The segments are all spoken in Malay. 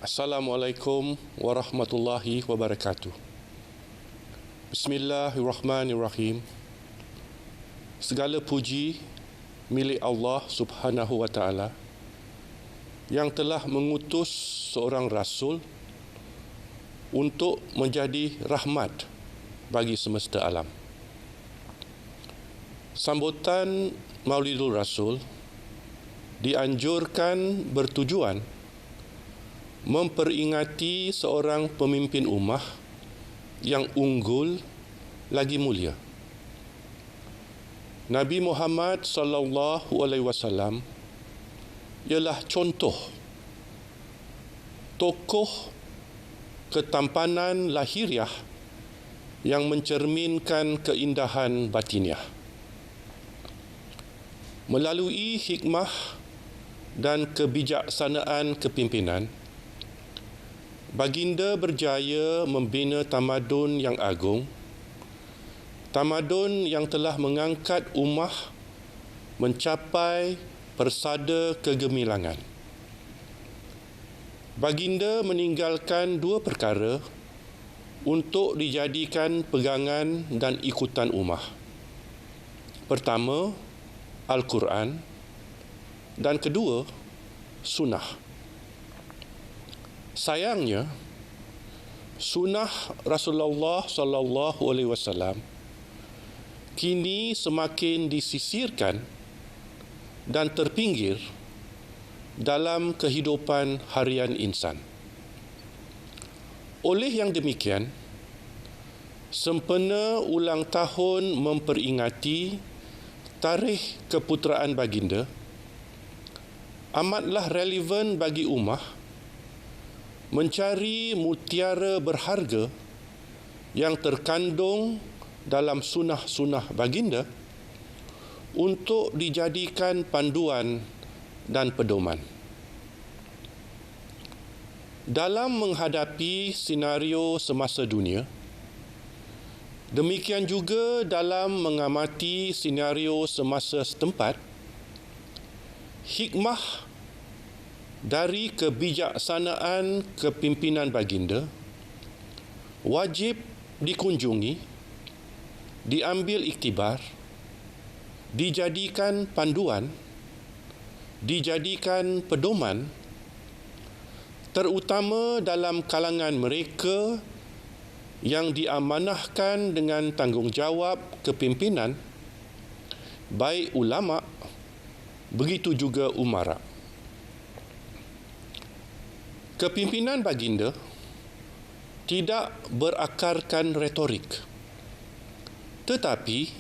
Assalamualaikum warahmatullahi wabarakatuh. Bismillahirrahmanirrahim. Segala puji milik Allah Subhanahu wa taala yang telah mengutus seorang rasul untuk menjadi rahmat bagi semesta alam. Sambutan Maulidul Rasul dianjurkan bertujuan memperingati seorang pemimpin ummah yang unggul lagi mulia. Nabi Muhammad sallallahu alaihi wasallam ialah contoh tokoh ketampanan lahiriah yang mencerminkan keindahan batiniah. Melalui hikmah dan kebijaksanaan kepimpinan, Baginda berjaya membina tamadun yang agung, tamadun yang telah mengangkat ummah mencapai persada kegemilangan. Baginda meninggalkan dua perkara untuk dijadikan pegangan dan ikutan ummah. Pertama, Al-Quran, dan kedua, Sunnah. Sayangnya, sunnah Rasulullah sallallahu alaihi wasallam kini semakin disisirkan dan terpinggir dalam kehidupan harian insan. Oleh yang demikian, sempena ulang tahun memperingati tarikh keputeraan baginda amatlah relevan bagi ummah mencari mutiara berharga yang terkandung dalam sunnah-sunnah baginda untuk dijadikan panduan dan pedoman. Dalam menghadapi senario semasa dunia, demikian juga dalam mengamati senario semasa setempat, hikmah dari kebijaksanaan kepimpinan baginda wajib dikunjungi, diambil iktibar, dijadikan panduan, dijadikan pedoman, terutama dalam kalangan mereka yang diamanahkan dengan tanggungjawab kepimpinan, baik ulama, begitu juga umara. Kepimpinan baginda tidak berakarkan retorik, tetapi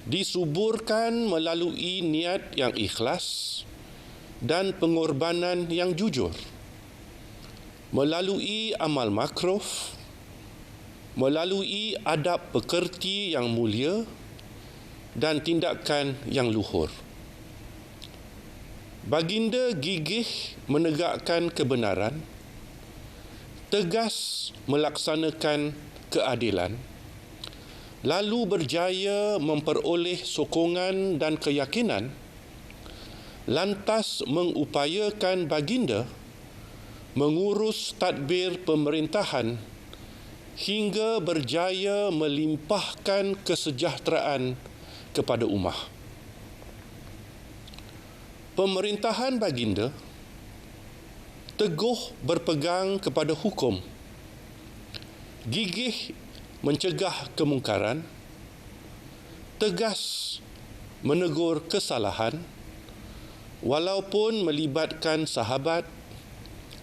disuburkan melalui niat yang ikhlas dan pengorbanan yang jujur, melalui amal makruf, melalui adab pekerti yang mulia dan tindakan yang luhur. Baginda gigih menegakkan kebenaran, tegas melaksanakan keadilan, lalu berjaya memperoleh sokongan dan keyakinan, lantas mengupayakan baginda mengurus tadbir pemerintahan hingga berjaya melimpahkan kesejahteraan kepada ummah. Pemerintahan baginda teguh berpegang kepada hukum, gigih mencegah kemungkaran, tegas menegur kesalahan walaupun melibatkan sahabat,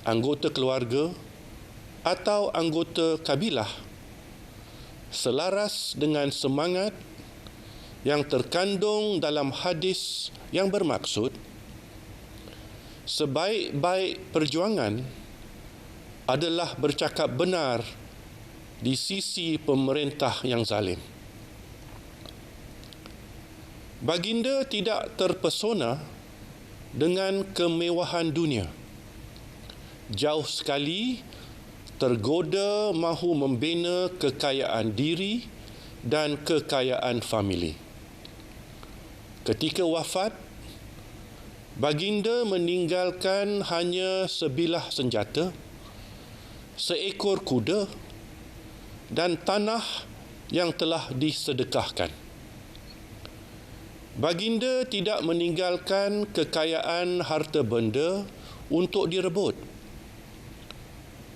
anggota keluarga atau anggota kabilah, selaras dengan semangat yang terkandung dalam hadis yang bermaksud sebaik-baik perjuangan adalah bercakap benar di sisi pemerintah yang zalim. Baginda tidak terpesona dengan kemewahan dunia. Jauh sekali tergoda mahu membina kekayaan diri dan kekayaan famili. Ketika wafat, baginda meninggalkan hanya sebilah senjata seekor kuda dan tanah yang telah disedekahkan. Baginda tidak meninggalkan kekayaan harta benda untuk direbut.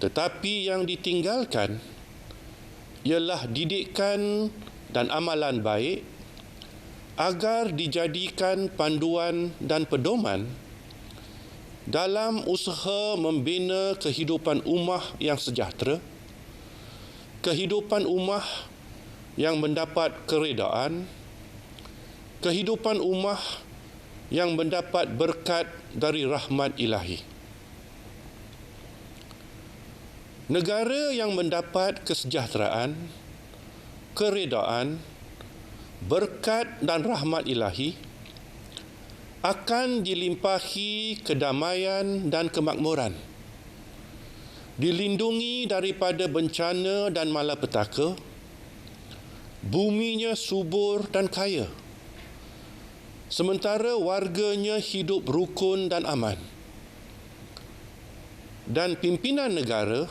Tetapi yang ditinggalkan ialah didikan dan amalan baik agar dijadikan panduan dan pedoman dalam usaha membina kehidupan ummah yang sejahtera, kehidupan ummah yang mendapat keredaan, kehidupan ummah yang mendapat berkat dari rahmat ilahi. Negara yang mendapat kesejahteraan, keredaan, berkat dan rahmat ilahi akan dilimpahi kedamaian dan kemakmuran, dilindungi daripada bencana dan malapetaka, buminya subur dan kaya, sementara warganya hidup rukun dan aman. Dan pimpinan negara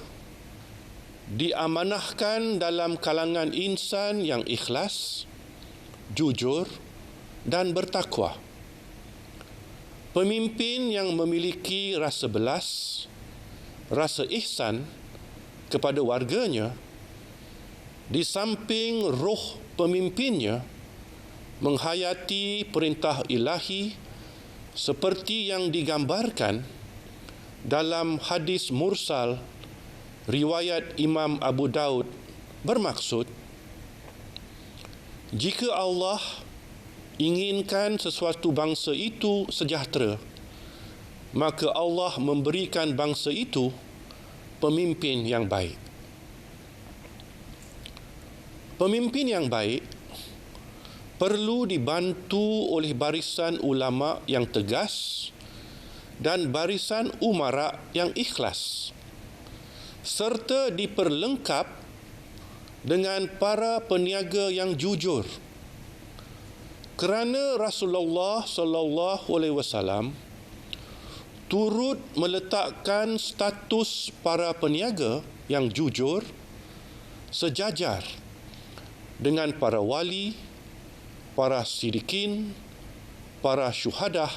diamanahkan dalam kalangan insan yang ikhlas, jujur dan bertakwa. Pemimpin yang memiliki rasa belas, rasa ihsan kepada warganya, di samping roh pemimpinnya menghayati perintah ilahi seperti yang digambarkan dalam hadis mursal riwayat Imam Abu Daud, bermaksud, jika Allah inginkan sesuatu bangsa itu sejahtera, maka Allah memberikan bangsa itu pemimpin yang baik. Pemimpin yang baik perlu dibantu oleh barisan ulama yang tegas dan barisan umara yang ikhlas, serta diperlengkap dengan para peniaga yang jujur. Kerana Rasulullah sallallahu alaihi wasallam turut meletakkan status para peniaga yang jujur sejajar dengan para wali, para sidikin, para syuhadah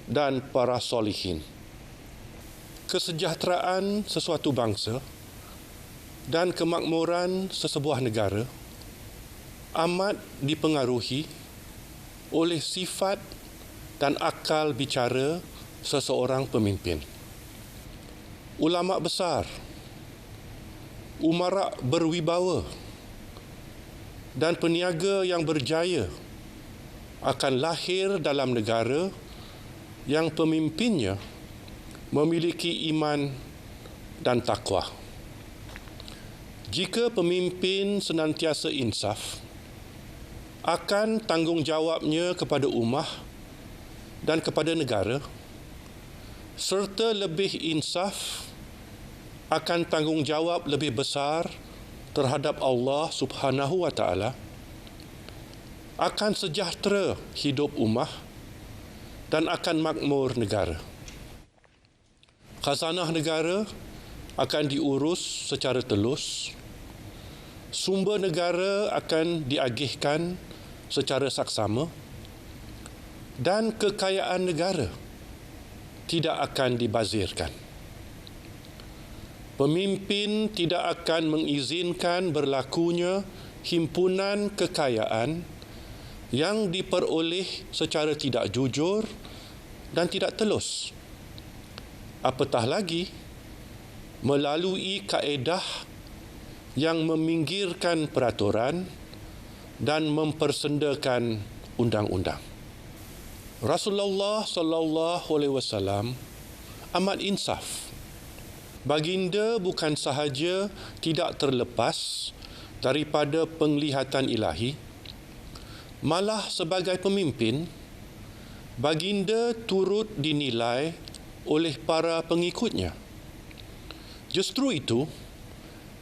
dan para solihin. Kesejahteraan sesuatu bangsa dan kemakmuran sesebuah negara amat dipengaruhi oleh sifat dan akal bicara seseorang pemimpin. Ulama besar, umara berwibawa dan peniaga yang berjaya akan lahir dalam negara yang pemimpinnya memiliki iman dan takwa. Jika pemimpin senantiasa insaf akan tanggungjawabnya kepada ummah dan kepada negara, serta lebih insaf akan tanggungjawab lebih besar terhadap Allah Subhanahu wa taala, akan sejahtera hidup ummah dan akan makmur negara. Khazanah negara akan diurus secara telus, sumber negara akan diagihkan secara saksama dan kekayaan negara tidak akan dibazirkan. Pemimpin tidak akan mengizinkan berlakunya himpunan kekayaan yang diperoleh secara tidak jujur dan tidak telus. Apatah lagi, melalui kaedah yang meminggirkan peraturan dan mempersendakan undang-undang. Rasulullah sallallahu alaihi wasallam amat insaf. Baginda bukan sahaja tidak terlepas daripada penglihatan ilahi, malah sebagai pemimpin, baginda turut dinilai oleh para pengikutnya. Justru itu,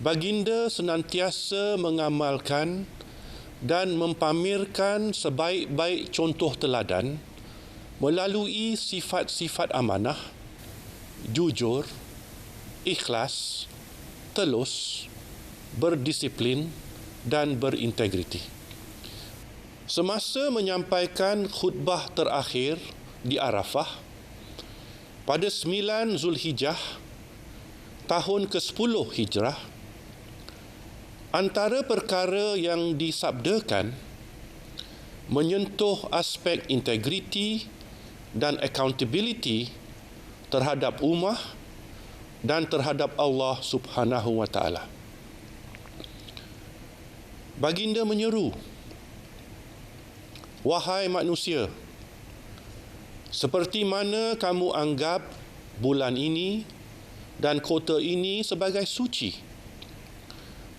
baginda senantiasa mengamalkan dan mempamerkan sebaik-baik contoh teladan melalui sifat-sifat amanah, jujur, ikhlas telus, berdisiplin dan berintegriti. Semasa menyampaikan khutbah terakhir di Arafah pada 9 Zulhijjah tahun ke-10 Hijrah, antara perkara yang disabdakan menyentuh aspek integriti dan accountability terhadap ummah dan terhadap Allah Subhanahu wa taala. Baginda menyeru, "Wahai manusia, seperti mana kamu anggap bulan ini dan kota ini sebagai suci,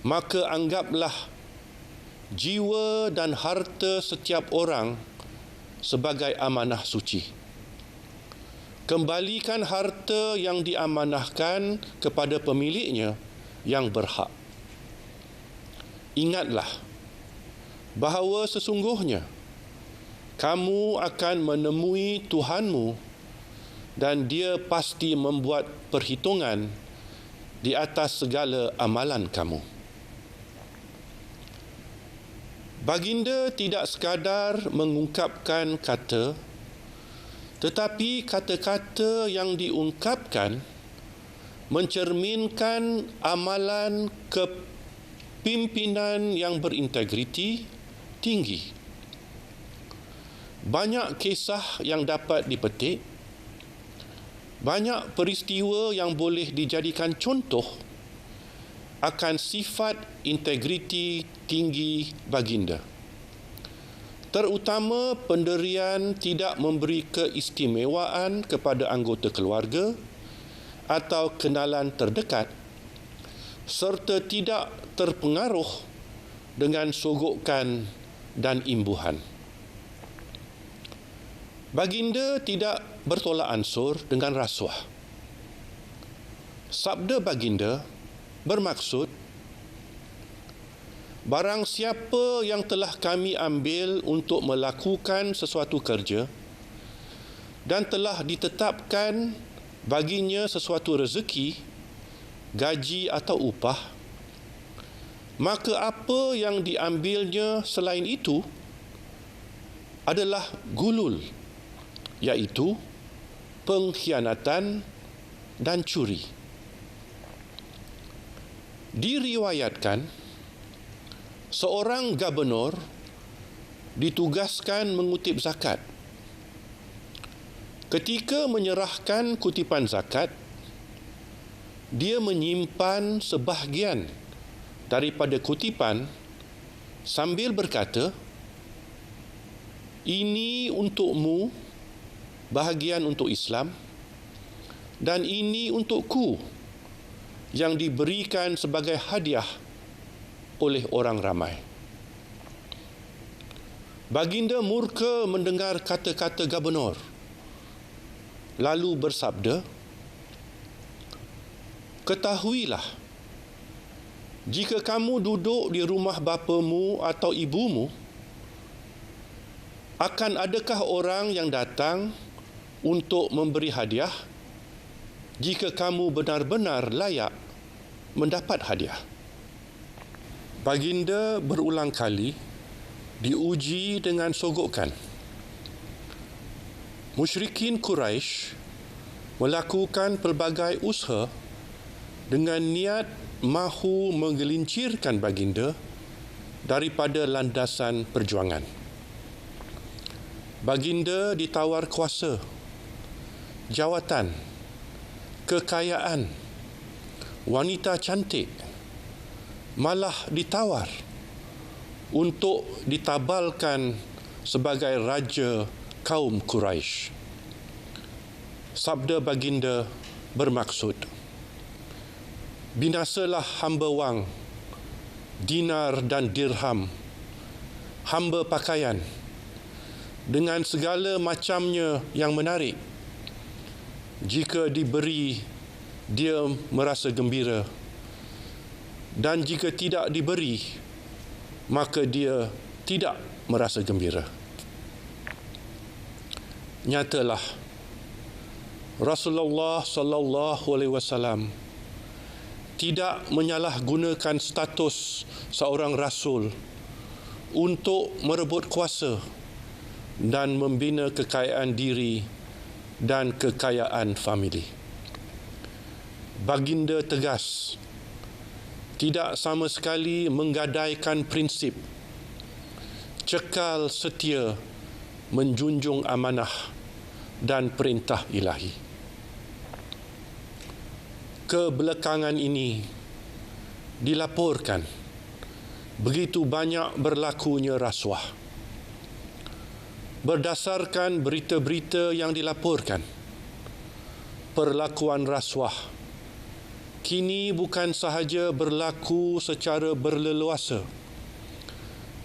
maka anggaplah jiwa dan harta setiap orang sebagai amanah suci. Kembalikan harta yang diamanahkan kepada pemiliknya yang berhak. Ingatlah bahawa sesungguhnya kamu akan menemui Tuhanmu dan Dia pasti membuat perhitungan di atas segala amalan kamu." Baginda tidak sekadar mengungkapkan kata, tetapi kata-kata yang diungkapkan mencerminkan amalan kepimpinan yang berintegriti tinggi. Banyak kisah yang dapat dipetik, banyak peristiwa yang boleh dijadikan contoh akan sifat integriti tinggi baginda. Terutama pendirian tidak memberi keistimewaan kepada anggota keluarga atau kenalan terdekat serta tidak terpengaruh dengan sogokan dan imbuhan. Baginda tidak bertolak ansur dengan rasuah. Sabda baginda bermaksud, barang siapa yang telah kami ambil untuk melakukan sesuatu kerja dan telah ditetapkan baginya sesuatu rezeki, gaji atau upah, maka apa yang diambilnya selain itu adalah gulul, iaitu pengkhianatan dan curi. Diriwayatkan, seorang gubernur ditugaskan mengutip zakat. Ketika menyerahkan kutipan zakat, dia menyimpan sebahagian daripada kutipan sambil berkata, "Ini untukmu, bahagian untuk Islam, dan ini untukku yang diberikan sebagai hadiah oleh orang ramai." Baginda murka mendengar kata-kata gubernur, lalu bersabda, "Ketahuilah, jika kamu duduk di rumah bapamu atau ibumu, akan adakah orang yang datang untuk memberi hadiah jika kamu benar-benar layak mendapat hadiah?" Baginda berulang kali diuji dengan sogokan. Musyrikin Quraisy melakukan pelbagai usaha dengan niat mahu menggelincirkan baginda daripada landasan perjuangan. Baginda ditawar kuasa, jawatan, kekayaan, wanita cantik, malah ditawar untuk ditabalkan sebagai raja kaum Quraisy. Sabda baginda bermaksud, "Binasalah hamba wang, dinar dan dirham, hamba pakaian, dengan segala macamnya yang menarik. Jika diberi, dia merasa gembira, dan jika tidak diberi, maka dia tidak merasa gembira." Nyatalah, Rasulullah sallallahu alaihi wasallam tidak menyalahgunakan status seorang rasul untuk merebut kuasa dan membina kekayaan diri dan kekayaan famili. Baginda tegas tidak sama sekali menggadaikan prinsip cekal setia menjunjung amanah dan perintah ilahi. Kebelakangan ini dilaporkan begitu banyak berlakunya rasuah. Berdasarkan berita-berita yang dilaporkan, perlakuan rasuah kini bukan sahaja berlaku secara berleluasa,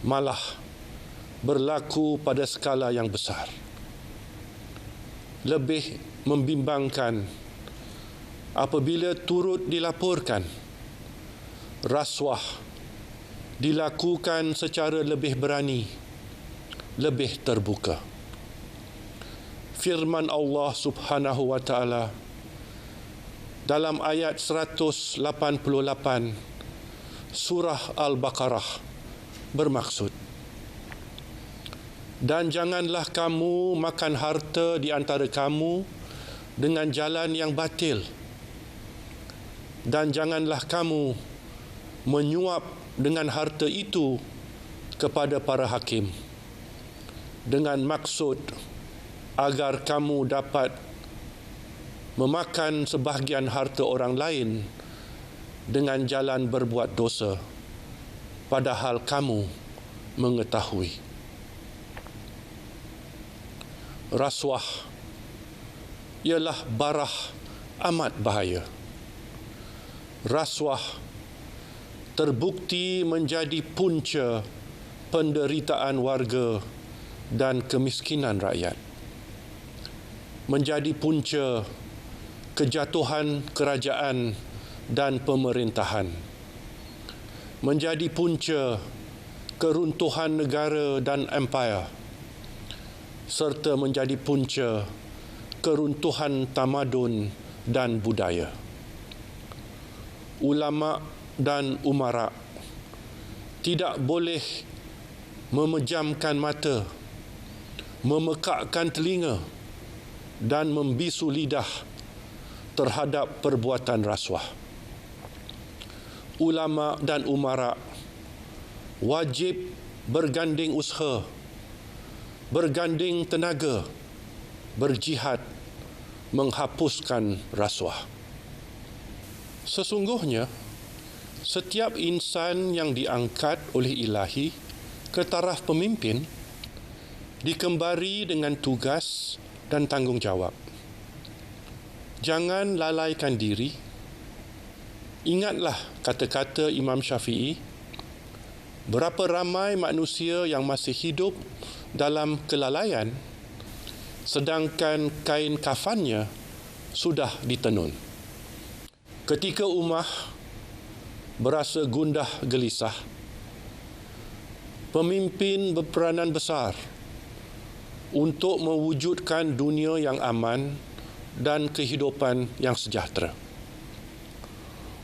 malah berlaku pada skala yang besar. Lebih membimbangkan apabila turut dilaporkan rasuah dilakukan secara lebih berani, lebih terbuka. Firman Allah Subhanahu wa taala dalam ayat 188 surah Al-Baqarah bermaksud, dan janganlah kamu makan harta di antara kamu dengan jalan yang batil, dan janganlah kamu menyuap dengan harta itu kepada para hakim dengan maksud agar kamu dapat memakan sebahagian harta orang lain dengan jalan berbuat dosa, padahal kamu mengetahui. Rasuah ialah barah amat bahaya. Rasuah terbukti menjadi punca penderitaan warga dan kemiskinan rakyat. Menjadi punca kejatuhan kerajaan dan pemerintahan. Menjadi punca keruntuhan negara dan empayar, serta menjadi punca keruntuhan tamadun dan budaya. Ulama dan umara tidak boleh memejamkan mata, memekakkan telinga dan membisu lidah terhadap perbuatan rasuah. Ulama dan umara wajib berganding usaha, berganding tenaga, berjihad menghapuskan rasuah. Sesungguhnya, setiap insan yang diangkat oleh ilahi ke taraf pemimpin dikembari dengan tugas dan tanggungjawab. Jangan lalaikan diri. Ingatlah kata-kata Imam Syafi'i, berapa ramai manusia yang masih hidup dalam kelalaian sedangkan kain kafannya sudah ditenun. Ketika ummah berasa gundah gelisah, pemimpin berperanan besar untuk mewujudkan dunia yang aman dan kehidupan yang sejahtera.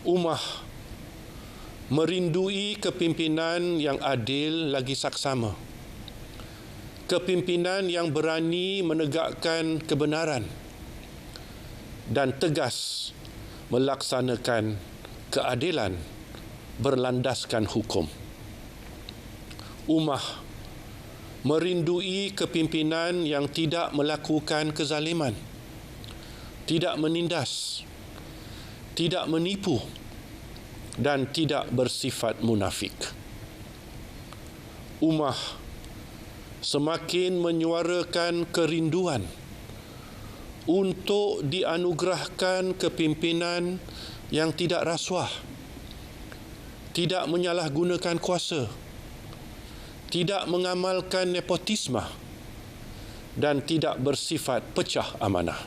Ummah merindui kepimpinan yang adil lagi saksama, kepimpinan yang berani menegakkan kebenaran dan tegas melaksanakan keadilan berlandaskan hukum. Ummah merindui kepimpinan yang tidak melakukan kezaliman, tidak menindas, tidak menipu dan tidak bersifat munafik. Ummah semakin menyuarakan kerinduan untuk dianugerahkan kepimpinan yang tidak rasuah, tidak menyalahgunakan kuasa, tidak mengamalkan nepotisme dan tidak bersifat pecah amanah.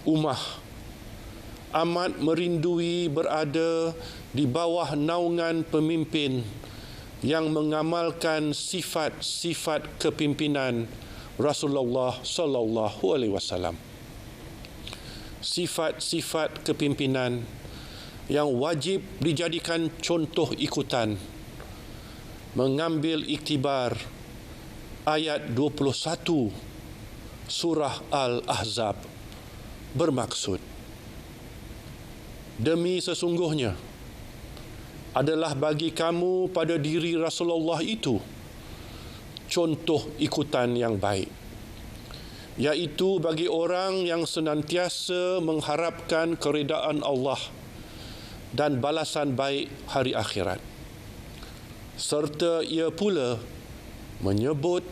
Ummah amat merindui berada di bawah naungan pemimpin yang mengamalkan sifat-sifat kepimpinan Rasulullah sallallahu alaihi wasallam. Sifat-sifat kepimpinan yang wajib dijadikan contoh ikutan mengambil iktibar ayat 21 surah Al-Ahzab bermaksud, demi sesungguhnya adalah bagi kamu pada diri Rasulullah itu contoh ikutan yang baik, iaitu bagi orang yang senantiasa mengharapkan keridaan Allah dan balasan baik hari akhirat, serta ia pula menyebut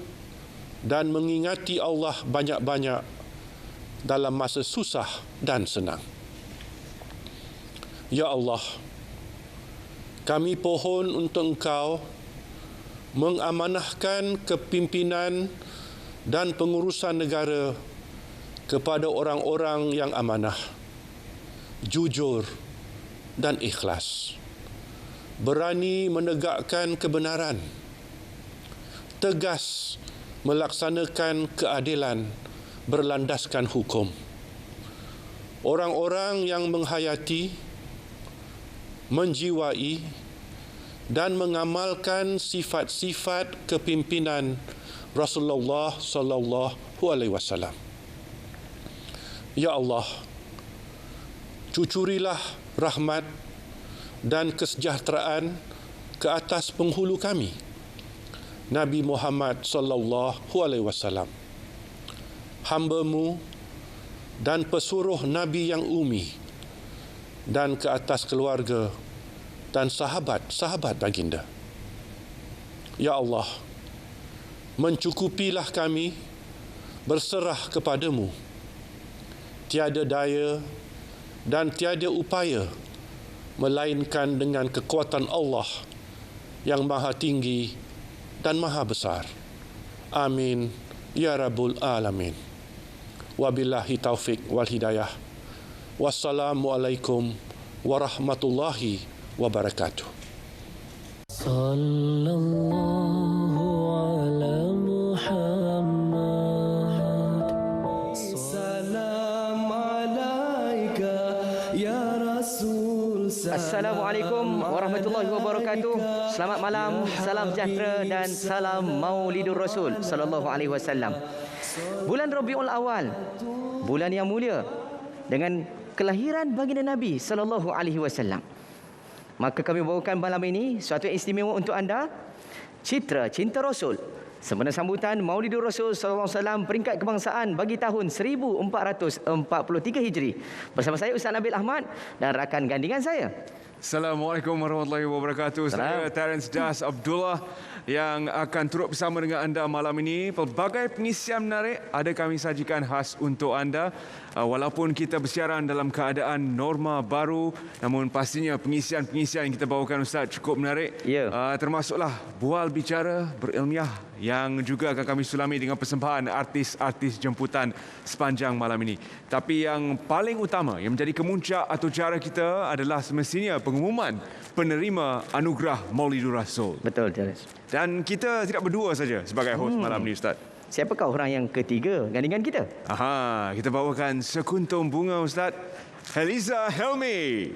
dan mengingati Allah banyak-banyak dalam masa susah dan senang. Ya Allah, kami pohon untuk Engkau mengamanahkan kepimpinan dan pengurusan negara kepada orang-orang yang amanah, jujur dan ikhlas, berani menegakkan kebenaran, tegas melaksanakan keadilan berlandaskan hukum. Orang-orang yang menghayati, menjiwai dan mengamalkan sifat-sifat kepimpinan Rasulullah sallallahu alaihi wasallam. Ya Allah, cucurilah rahmat dan kesejahteraan ke atas penghulu kami, Nabi Muhammad sallallahu alaihi wasallam, hamba-Mu dan pesuruh Nabi yang umi, dan ke atas keluarga dan sahabat-sahabat baginda. Ya Allah, mencukupilah kami berserah kepadamu. Tiada daya dan tiada upaya melainkan dengan kekuatan Allah yang maha tinggi dan maha besar. Amin ya rabbul alamin. Wabillahi taufik wal hidayah. Wassalamualaikum warahmatullahi wabarakatuh. Sallallahu ala Muhammad. Salam alaika ya Rasul. Assalamualaikum warahmatullahi wabarakatuh. Selamat malam, salam sejahtera dan salam Maulidur Rasul sallallahu alaihi wasallam. Bulan Rabiul Awal, bulan yang mulia dengan kelahiran baginda Nabi sallallahu alaihi wasallam. Maka kami bawakan malam ini suatu yang istimewa untuk anda, Citra Cinta Rasul sempena sambutan Maulidur Rasul sallallahu alaihi wasallam peringkat kebangsaan bagi tahun 1443 Hijri. Bersama saya Ustaz Nabil Ahmad dan rakan gandingan saya. Assalamualaikum warahmatullahi wabarakatuh. Saya Terence Das Abdullah yang akan turut bersama dengan anda malam ini. Pelbagai pengisian menarik ada kami sajikan khas untuk anda. Walaupun kita bersiaran dalam keadaan norma baru, namun pastinya pengisian-pengisian yang kita bawakan Ustaz cukup menarik. Ya. Termasuklah bual bicara berilmiah yang juga akan kami sulami dengan persembahan artis-artis jemputan sepanjang malam ini. Tapi yang paling utama yang menjadi kemuncak atau cara kita adalah semestinya pengumuman penerima anugerah Maulidur Rasul. Betul, Terence. Dan kita tidak berdua saja sebagai hos malam ini Ustaz. Siapakah orang yang ketiga gandingan kita? Kita bawakan sekuntum bunga Ustaz. Heliza Helmi.